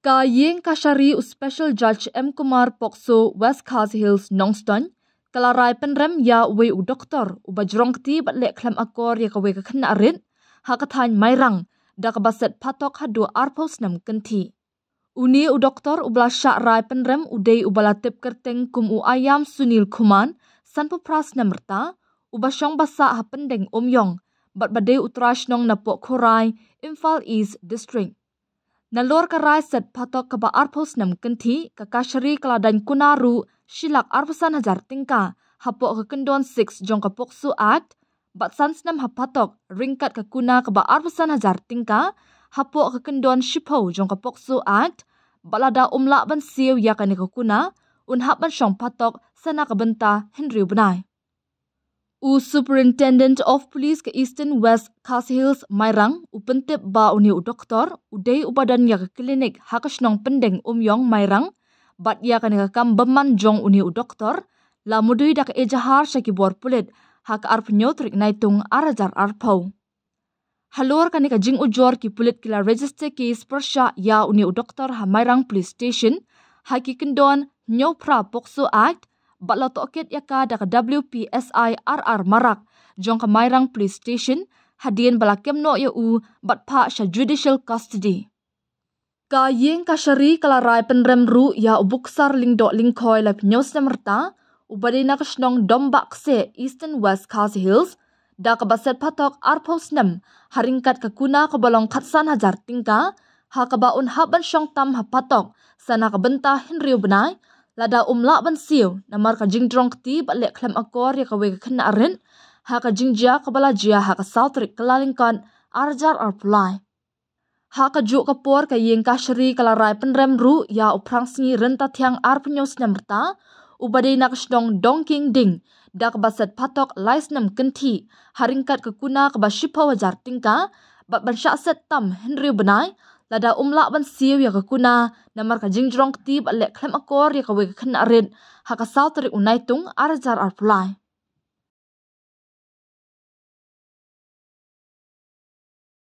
Ka yeng kashari Special Judge M. Kumar Pokso West Khasi Hills Nongston, kalarai penrem ya we u doktor u bajrong kti bat lek klam akor ya kawe kakna arit, hakathan mairang, da kabaset patok hadu arpos nam kenti. Uni u doktor u blasyak rai penrem u day u balatip kerteng kum u ayam Sunil Kuman, sanpu pras namerta, u basyong basa hapendeng omyong, bat badai utrash nong napok korai, Imphal East District. Nalor karai set patok kaba arpos nam kenti, kakashari kaladan kunaru, shilak arposan hajar tingka, hapok kekendon 6 jong kapoksu act, bat sans nam hapatok, ringkat kakuna kaba arposan hajar tingka, hapok kekendon shipo jong kapoksu act, balada umlak ban siu yakani kakuna, unhap ban syong patok, sana kabenta Henry Benai. U Superintendent of Police ke Eastern West Khasi Hills Mairang upentip ba uni u doktor udai ubadan ya ke klinik hakasnong pendeng umyong Mairang bat ya kan kam beman jong uni u doktor la mudui dak ejahar syaki bor pulit hak arpnyo trik naitung arajar arpau. Halor kan ka jing ujor ki pulit kila register case persya ya uni u doktor ha Mairang Police Station haki kendon nyopra Pokso Act batla toket yaka dak WPSI RR Marak jong ka Mairang Police Station hadien balakem no ya u bat pa sya judicial custody. Ka yeng kashari kalarai penrem ru ya ubuksar lingdok lingkoi la pnyos namerta ubade nakasnong dombak se Eastern West Khasi Hills da kabaset patok arpos nam haringkat kakuna kabalong khatsan hajar tingka ha kabaun haban syong tam hapatok sana kabenta Henry Benai lada umlak ban siu namar ka jingdrong kti bat lek klam akor ya kawe kakna arin ha ka jingjia kabala jia ha ka sautrik kelalingkan arjar arpulai. Ha ka juk kapor ka yeng kashari kalarai penrem ru ya uprang singi renta tiang arpnyos namerta ubade nakasdong dongking ding da kabaset patok lais nam kenti haringkat kakuna kabashipa wajar tingka bat ban syakset tam Henry Benai lada umlak ban siu ya kakuna namar ka jingjrong kti bat lek klam akor ya kawe kakna arin ha ka sautrik unaitung arjar arpulai.